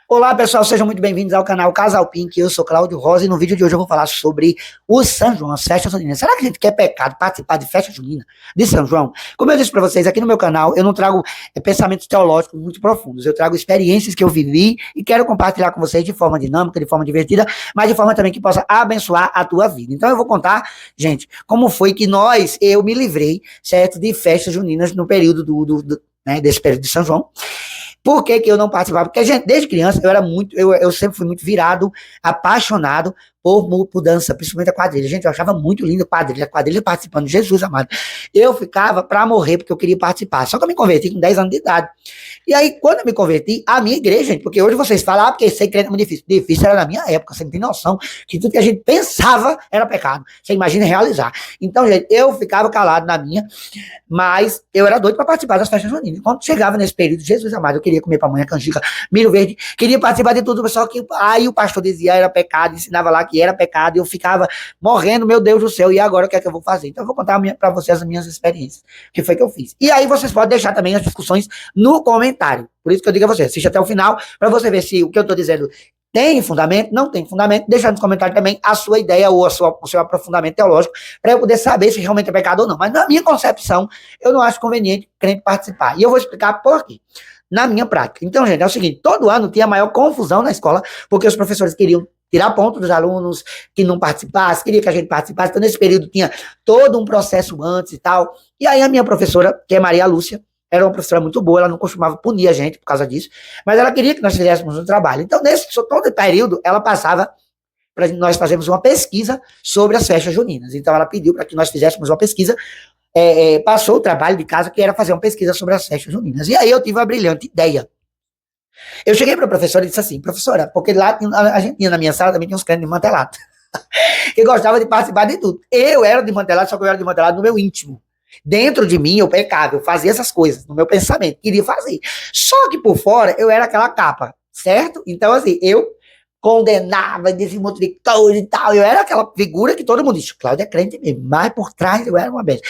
Olá pessoal, sejam muito bem-vindos ao canal Casal Pink. Eu sou Cláudio Rosa e no vídeo de hoje eu vou falar sobre o São João, as festas juninas. Será que a gente quer pecado participar de festa junina de São João? Como eu disse para vocês, aqui no meu canal eu não trago pensamentos teológicos muito profundos, eu trago experiências que eu vivi e quero compartilhar com vocês de forma dinâmica, de forma divertida, mas de forma também que possa abençoar a tua vida. Então eu vou contar, gente, como foi que eu me livrei, certo, de festas juninas no período desse período de São João. Por que que eu não participava? Porque, gente, desde criança eu sempre fui muito virado, apaixonado por dança, principalmente a quadrilha. Gente, eu achava muito lindo a quadrilha participando, Jesus amado. Eu ficava pra morrer porque eu queria participar. Só que eu me converti com 10 anos de idade. E aí, quando eu me converti, a minha igreja, gente, porque hoje vocês falam, porque ser crente é muito difícil. Difícil era na minha época, você não tem noção que tudo que a gente pensava era pecado. Você imagina realizar. Então, gente, eu ficava calado na minha, mas eu era doido para participar das festas juninas. Quando chegava nesse período, Jesus amado, eu queria comer pamonha, canjica, milho verde, queria participar de tudo, só que aí o pastor dizia era pecado, ensinava lá que era pecado, e eu ficava morrendo, meu Deus do céu, e agora o que é que eu vou fazer? Então eu vou contar para vocês as minhas experiências, o que foi que eu fiz. E aí vocês podem deixar também as discussões no comentário. Por isso que eu digo a vocês, assiste até o final, para você ver se o que eu estou dizendo tem fundamento, não tem fundamento, deixa nos comentários também a sua ideia ou o seu aprofundamento teológico, para eu poder saber se realmente é pecado ou não. Mas na minha concepção, eu não acho conveniente crente participar. E eu vou explicar por quê. Na minha prática. Então, gente, é o seguinte, todo ano tinha maior confusão na escola, porque os professores queriam tirar ponto dos alunos que não participassem, queria que a gente participasse, então nesse período tinha todo um processo antes e tal. E aí a minha professora, que é Maria Lúcia, era uma professora muito boa, ela não costumava punir a gente por causa disso, mas ela queria que nós fizéssemos um trabalho. Então, nesse todo período, ela passava para nós fazermos uma pesquisa sobre as festas juninas. Então, ela pediu para que nós fizéssemos uma pesquisa, passou o trabalho de casa, que era fazer uma pesquisa sobre as festas juninas. E aí eu tive uma brilhante ideia. Eu cheguei para a professora e disse assim, professora, porque lá a gente tinha na minha sala, também tinha uns crentes de mantelado, que gostava de participar de tudo. Eu era de mantelado, só que eu era de mantelado no meu íntimo. Dentro de mim, eu pecava, eu fazia essas coisas no meu pensamento, queria fazer. Só que por fora, eu era aquela capa, certo? Então, assim, eu condenava, dizia um monte de coisa e tal. Eu era aquela figura que todo mundo disse, Cláudio é crente mesmo, mas por trás eu era uma besta.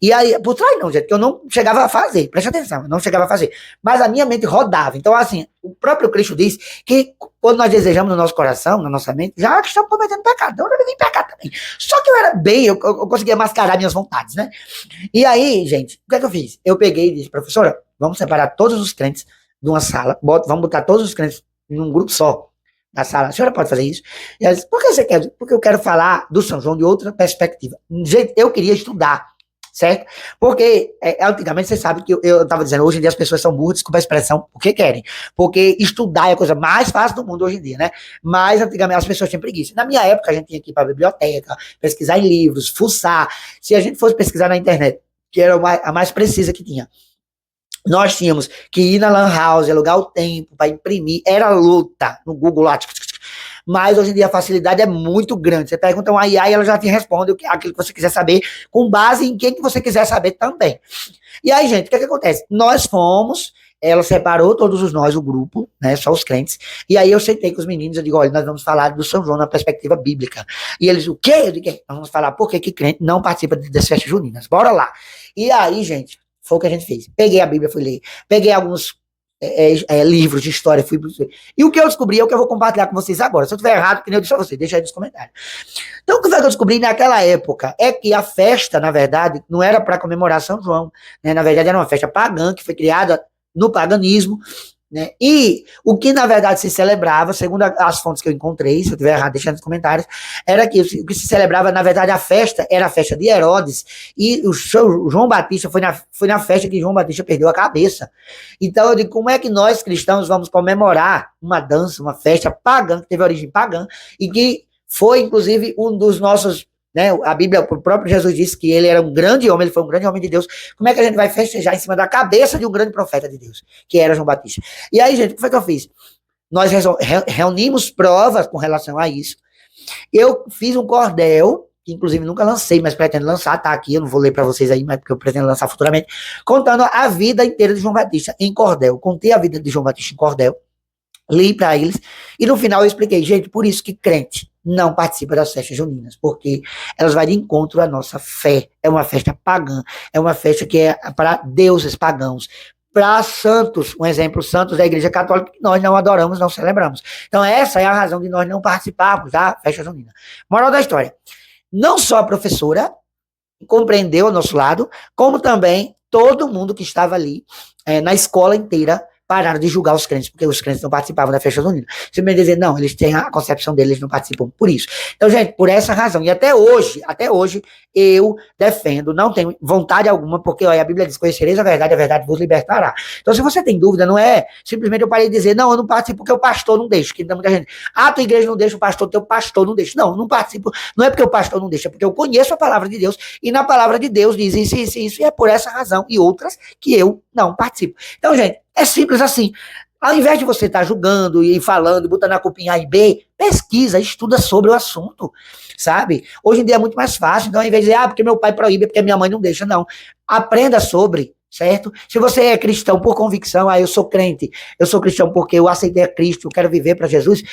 E aí, por trás não, gente, que eu não chegava a fazer, preste atenção, eu não chegava a fazer. Mas a minha mente rodava. Então, assim, o próprio Cristo diz que quando nós desejamos no nosso coração, na nossa mente, já que estamos cometendo pecado, então eu devia pecar também. Só que eu era bem, eu conseguia mascarar minhas vontades, né? E aí, gente, o que é que eu fiz? Eu peguei e disse, professora, vamos separar todos os crentes de uma sala, vamos botar todos os crentes num grupo só na sala. A senhora pode fazer isso? E ela disse, por que você quer? Porque eu quero falar do São João de outra perspectiva. Gente, eu queria estudar, certo? Porque antigamente você sabe que eu estava dizendo, hoje em dia as pessoas são burras, desculpa a expressão, o que querem? Porque estudar é a coisa mais fácil do mundo hoje em dia, né? Mas antigamente as pessoas tinham preguiça. Na minha época a gente tinha que ir para a biblioteca, pesquisar em livros, fuçar. Se a gente fosse pesquisar na internet, que era a mais precisa que tinha, nós tínhamos que ir na Lan House, alugar o tempo para imprimir, era luta no Google lá. Mas hoje em dia a facilidade é muito grande. Você pergunta uma IA e ela já te responde aquilo que você quiser saber, com base em quem que você quiser saber também. E aí, gente, o que acontece? Nós fomos, ela separou todos nós, o grupo, né, só os crentes, e aí eu sentei com os meninos, eu digo, olha, nós vamos falar do São João na perspectiva bíblica. E eles, o quê? Eu digo, nós vamos falar por que crente não participa das festas juninas. Bora lá. E aí, gente, foi o que a gente fez. Peguei a Bíblia, fui ler. Peguei alguns livros de história, fui. E o que eu descobri é o que eu vou compartilhar com vocês agora. Se eu estiver errado, que nem eu disse a vocês, deixa aí nos comentários. Então, o que foi que eu descobri naquela época é que a festa, na verdade, não era para comemorar São João, né? Na verdade, era uma festa pagã que foi criada no paganismo, né? E o que na verdade se celebrava, segundo as fontes que eu encontrei, se eu estiver errado, deixa nos comentários, era que o que se celebrava, na verdade, a festa era a festa de Herodes, e o João Batista foi na festa que João Batista perdeu a cabeça. Então eu digo, como é que nós cristãos vamos comemorar uma dança, uma festa pagã, que teve origem pagã, e que foi inclusive um dos nossos, né, a Bíblia, o próprio Jesus disse que ele era um grande homem, ele foi um grande homem de Deus. Como é que a gente vai festejar em cima da cabeça de um grande profeta de Deus, que era João Batista? E aí, gente, o que foi que eu fiz? Nós reunimos provas com relação a isso. Eu fiz um cordel, que inclusive nunca lancei, mas pretendo lançar, tá aqui, eu não vou ler para vocês aí, mas porque eu pretendo lançar futuramente, contando a vida inteira de João Batista em cordel. Contei a vida de João Batista em cordel, li para eles, e no final eu expliquei, gente, por isso que crente não participa das festas juninas, porque elas vão de encontro à nossa fé, é uma festa pagã, é uma festa que é para deuses pagãos, para santos, um exemplo, santos da Igreja Católica, que nós não adoramos, não celebramos. Então essa é a razão de nós não participarmos da festa junina. Moral da história, não só a professora compreendeu o nosso lado, como também todo mundo que estava ali, na escola inteira, pararam de julgar os crentes, porque os crentes não participavam da festa junina. Você me dizer, não, eles têm a concepção deles, eles não participam por isso. Então, gente, por essa razão, e até hoje, eu defendo, não tenho vontade alguma, porque olha, a Bíblia diz, conhecereis a verdade vos libertará. Então, se você tem dúvida, não é simplesmente eu parei de dizer, não, eu não participo porque o pastor não deixa, que tem muita gente, tua igreja não deixa, o pastor, teu pastor não deixa. Não participo, não é porque o pastor não deixa, é porque eu conheço a palavra de Deus, e na palavra de Deus diz isso, e é por essa razão, e outras, que eu não participo. Então, gente, é simples assim. Ao invés de você estar julgando e falando, botando a culpa em A e B, pesquisa, estuda sobre o assunto, sabe? Hoje em dia é muito mais fácil. Então, ao invés de dizer, porque meu pai proíbe, porque minha mãe não deixa, não. Aprenda sobre, certo? Se você é cristão por convicção, eu sou crente, eu sou cristão porque eu aceitei a Cristo, eu quero viver para Jesus,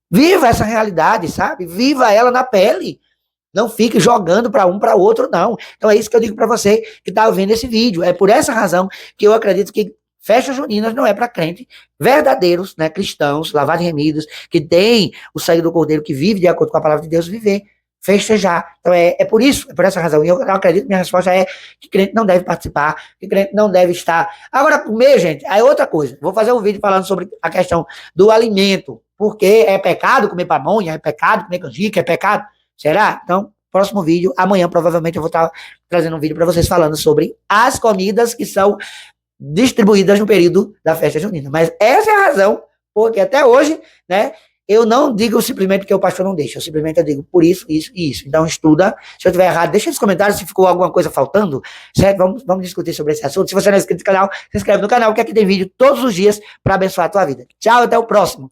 viva essa realidade, sabe? Viva ela na pele. Não fique jogando para um para outro, não. Então é isso que eu digo para você que está ouvindo esse vídeo. É por essa razão que eu acredito que festas juninas não é para crente verdadeiros, né, cristãos, lavados e remidos, que tem o sangue do Cordeiro, que vive de acordo com a palavra de Deus, viver, festejar. Então é por isso, é por essa razão. E eu acredito que minha resposta é que crente não deve participar, que crente não deve estar. Agora, comer, gente, aí é outra coisa. Vou fazer um vídeo falando sobre a questão do alimento, porque é pecado comer pamonha, é pecado comer canjica, é pecado. Será? Então, próximo vídeo, amanhã provavelmente eu vou estar trazendo um vídeo para vocês falando sobre as comidas que são distribuídas no período da festa junina. Mas essa é a razão, porque até hoje, né, eu não digo simplesmente porque o pastor não deixa, eu simplesmente digo por isso, isso e isso. Então estuda, se eu estiver errado, deixa nos comentários se ficou alguma coisa faltando, certo? Vamos discutir sobre esse assunto. Se você não é inscrito no canal, se inscreve no canal, que aqui tem vídeo todos os dias para abençoar a tua vida. Tchau, até o próximo.